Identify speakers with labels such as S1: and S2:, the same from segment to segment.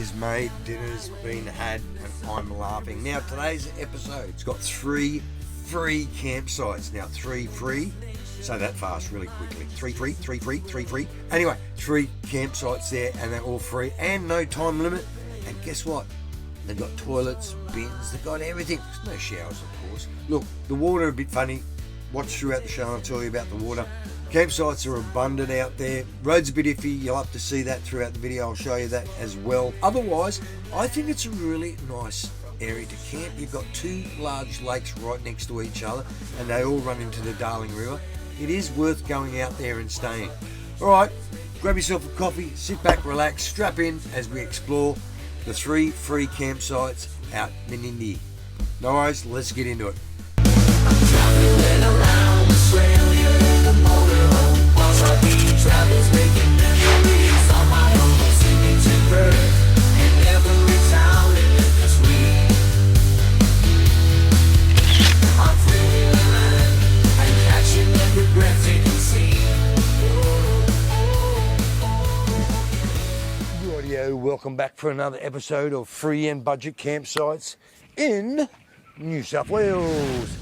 S1: is made, dinner's been had, and I'm laughing. Now today's episode's got 3 free campsites. Now 3 free, say that fast really quickly. 3 free. Anyway, 3 campsites there and they're all free and no time limit. And guess what? They've got toilets, bins, they've got everything. There's no showers, of course. Look, the water a bit funny. Watch throughout the show and I'll tell you about the water. Campsites are abundant out there. Road's a bit iffy. You'll have to see that throughout the video. I'll show you that as well. Otherwise, I think it's a really nice area to camp. You've got 2 large lakes right next to each other and they all run into the Darling River. It is worth going out there and staying. All right, grab yourself a coffee, sit back, relax, strap in as we explore the 3 free campsites out Menindee. No worries, let's get into it. Welcome back for another episode of Free and Budget Campsites in New South Wales.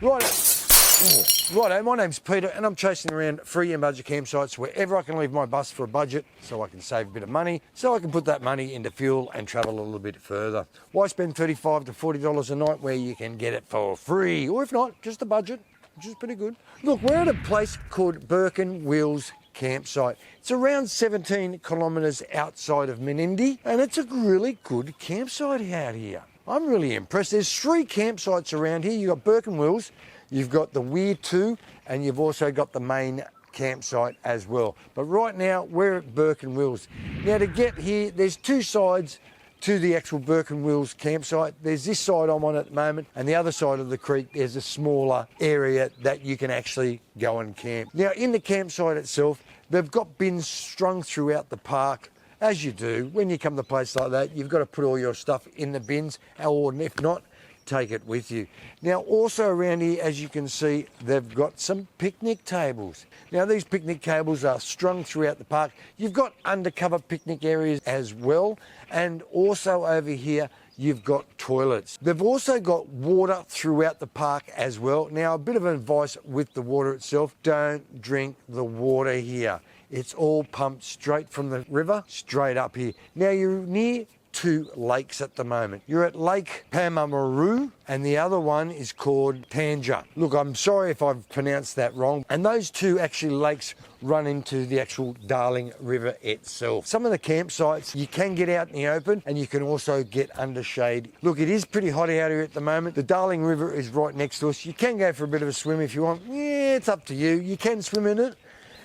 S1: Righto, my name's Peter and I'm chasing around free and budget campsites wherever I can leave my bus for a budget so I can save a bit of money, so I can put that money into fuel and travel a little bit further. Why spend $35 to $40 a night where you can get it for free, or if not, just a budget, which is pretty good. Look, we're at a place called Burke Wheels Campsite. It's around 17 kilometres outside of Menindee and it's a really good campsite out here. I'm really impressed. There's 3 campsites around here. You've got Burke Wheels, you've got the WE2 and you've also got the main campsite as well. But right now we're at Burke Wheels. Now to get here, there's 2 sides to the actual Burke Wheels campsite. There's this side I'm on at the moment and the other side of the creek there's a smaller area that you can actually go and camp. Now in the campsite itself they've got bins strung throughout the park. As you do when you come to a place like that, you've got to put all your stuff in the bins, or if not, take it with you. Now also around here, as you can see, they've got some picnic tables. Now these picnic tables are strung throughout the park. You've got undercover picnic areas as well, and also over here you've got toilets. They've also got water throughout the park as well. Now a bit of advice with the water itself, don't drink the water here. It's all pumped straight from the river, straight up here. Now you're near 2 lakes at the moment. You're at Lake Pamamaru and the other one is called Tanja. Look, I'm sorry if I've pronounced that wrong. And those 2 actually lakes run into the actual Darling River itself. Some of the campsites you can get out in the open and you can also get under shade. Look, it is pretty hot out here at the moment. The Darling River is right next to us. You can go for a bit of a swim if you want. Yeah, it's up to you. You can swim in it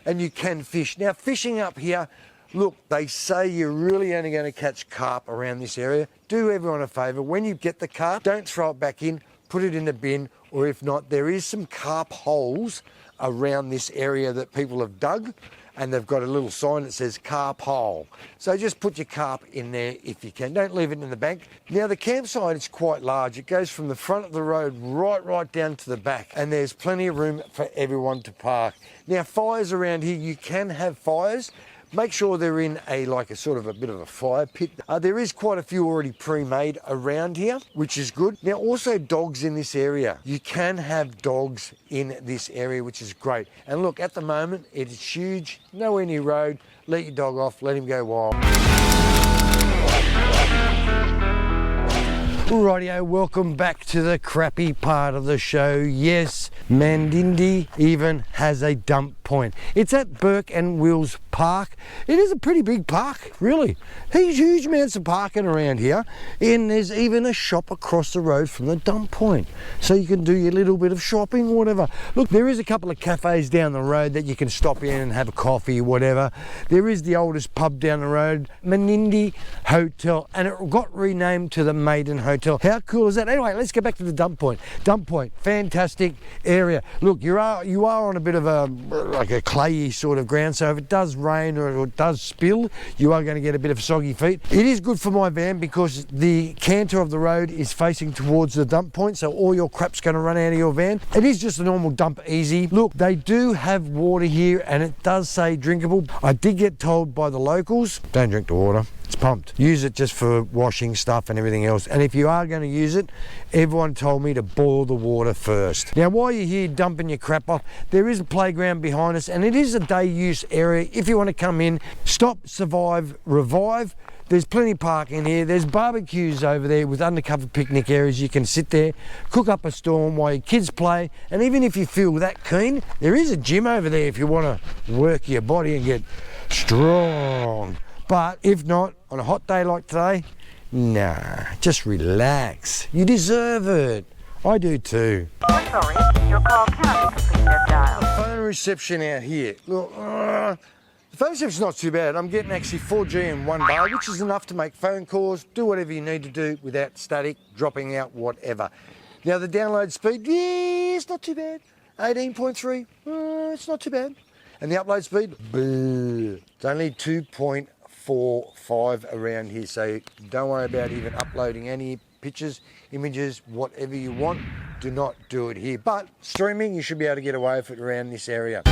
S1: and you can fish. Now fishing up here, look, they say you're really only going to catch carp around this area. Do everyone a favour, when you get the carp, don't throw it back in, put it in a bin, or if not, there is some carp holes around this area that people have dug, and they've got a little sign that says carp hole. So just put your carp in there if you can. Don't leave it in the bank. Now the campsite is quite large. It goes from the front of the road right down to the back, and there's plenty of room for everyone to park. Now fires around here, you can have fires. Make sure they're in a sort of a bit of a fire pit. There is quite a few already pre-made around here, which is good. Now also dogs in this area. You can have dogs in this area, which is great. And look, at the moment, it is huge, nowhere near road. Let your dog off, let him go wild. Rightio, welcome back to the crappy part of the show. Yes, Menindee even has a dump point. It's at Burke Wheels Park. It is a pretty big park, really. Huge amounts of parking around here, and there's even a shop across the road from the dump point, so you can do your little bit of shopping or whatever. Look, there is a couple of cafes down the road that you can stop in and have a coffee or whatever. There is the oldest pub down the road, Menindee Hotel, and it got renamed to the Maiden Hotel. How cool is that? Anyway, let's get back to the dump point. Dump point, fantastic area. Look, you are on a bit of a clayey sort of ground, so if it does rain or it does spill, you are going to get a bit of soggy feet. It is good for my van because the canter of the road is facing towards the dump point, so all your crap's going to run out of your van. It is just a normal dump easy. Look, they do have water here and it does say drinkable. I did get told by the locals, don't drink the water. It's pumped. Use it just for washing stuff and everything else. And if you are going to use it, everyone told me to boil the water first. Now, while you're here dumping your crap off, there is a playground behind us, and it is a day use area. If you want to come in, stop, survive, revive. There's plenty of parking here. There's barbecues over there with undercover picnic areas. You can sit there, cook up a storm while your kids play. And even if you feel that keen, there is a gym over there if you want to work your body and get strong. But if not, on a hot day like today, nah, just relax. You deserve it. I do too.
S2: We're sorry, your call cannot be completed as dialed.
S1: Phone reception out here. Look, the phone reception's not too bad. I'm getting actually 4G in 1 bar, which is enough to make phone calls, do whatever you need to do without static, dropping out, whatever. Now the download speed, yeah, it's not too bad. 18.3, it's not too bad. And the upload speed, it's only 2.45 around here, so don't worry about even uploading any pictures, images, whatever you want. Do not do it here. But streaming, you should be able to get away with it around this area.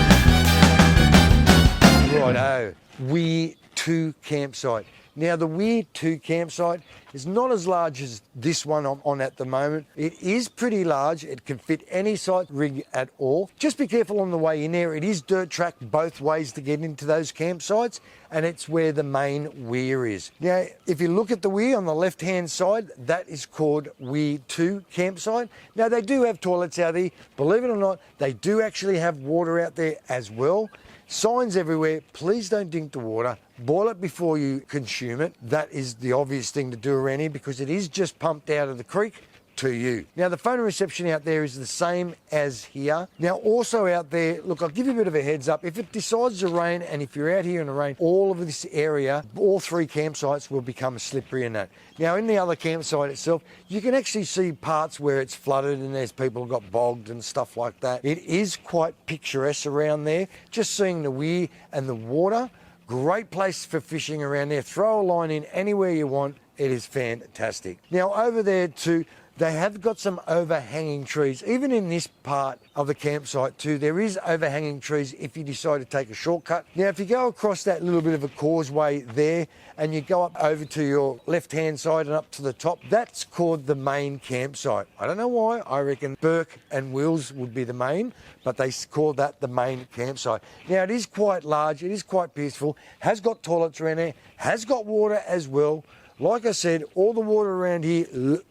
S1: Righto, WE2 Campsite. Now the WE2 Campsite is not as large as this one I'm on at the moment. It is pretty large. It can fit any site rig at all. Just be careful on the way in there. It is dirt track both ways to get into those campsites, and it's where the main weir is. Now, if you look at the weir on the left-hand side, that is called WE2 Campsite. Now, they do have toilets out there. Believe it or not, they do actually have water out there as well. Signs everywhere, please don't drink the water. Boil it before you consume it. That is the obvious thing to do around here because it is just pumped out of the creek to you. Now the phone reception out there is the same as here. Now also out there, look, I'll give you a bit of a heads up. If it decides to rain and if you're out here in the rain, all of this area, all 3 campsites will become slippery in that. Now in the other campsite itself, you can actually see parts where it's flooded and there's people who got bogged and stuff like that. It is quite picturesque around there. Just seeing the weir and the water, great place for fishing around there. Throw a line in anywhere you want. It is fantastic. Now over there too, they have got some overhanging trees. Even in this part of the campsite too, there is overhanging trees if you decide to take a shortcut. Now, if you go across that little bit of a causeway there and you go up over to your left-hand side and up to the top, that's called the main campsite. I don't know why. I reckon Burke and Wheels would be the main, but they call that the main campsite. Now, it is quite large. It is quite peaceful. Has got toilets around there. Has got water as well. Like I said, all the water around here,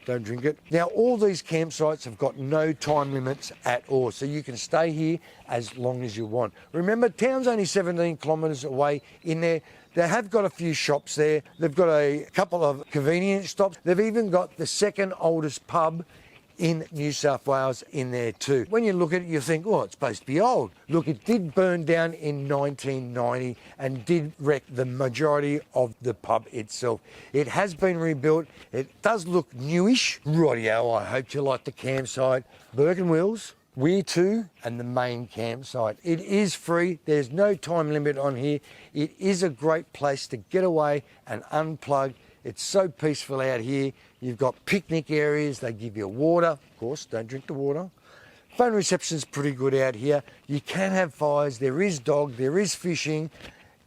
S1: don't drink it. Now, all these campsites have got no time limits at all, so you can stay here as long as you want. Remember, town's only 17 kilometres away in there. They have got a few shops there. They've got a couple of convenience stops. They've even got the second oldest pub in New South Wales in there too. When you look at it, you think, oh, it's supposed to be old. Look, it did burn down in 1990 and did wreck the majority of the pub itself. It has been rebuilt. It does look newish. Rightio, I hope you like the campsite. Burke Wheels, WE2 and the main campsite. It is free. There's no time limit on here. It is a great place to get away and unplug. It's so peaceful out here. You've got picnic areas. They give you water. Of course, don't drink the water. Phone reception's pretty good out here. You can have fires. There is dog. There is fishing.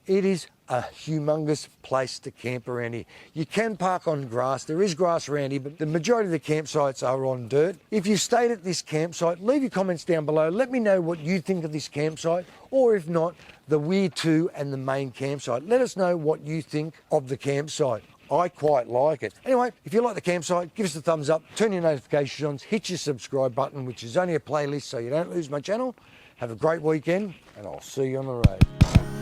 S1: It is a humongous place to camp around here. You can park on grass. There is grass around here, but the majority of the campsites are on dirt. If you stayed at this campsite, leave your comments down below. Let me know what you think of this campsite, or if not, the WE2 and the main campsite. Let us know what you think of the campsite. I quite like it. Anyway, if you like the campsite, give us a thumbs up, turn your notifications on, hit your subscribe button, which is only a playlist so you don't lose my channel. Have a great weekend, and I'll see you on the road.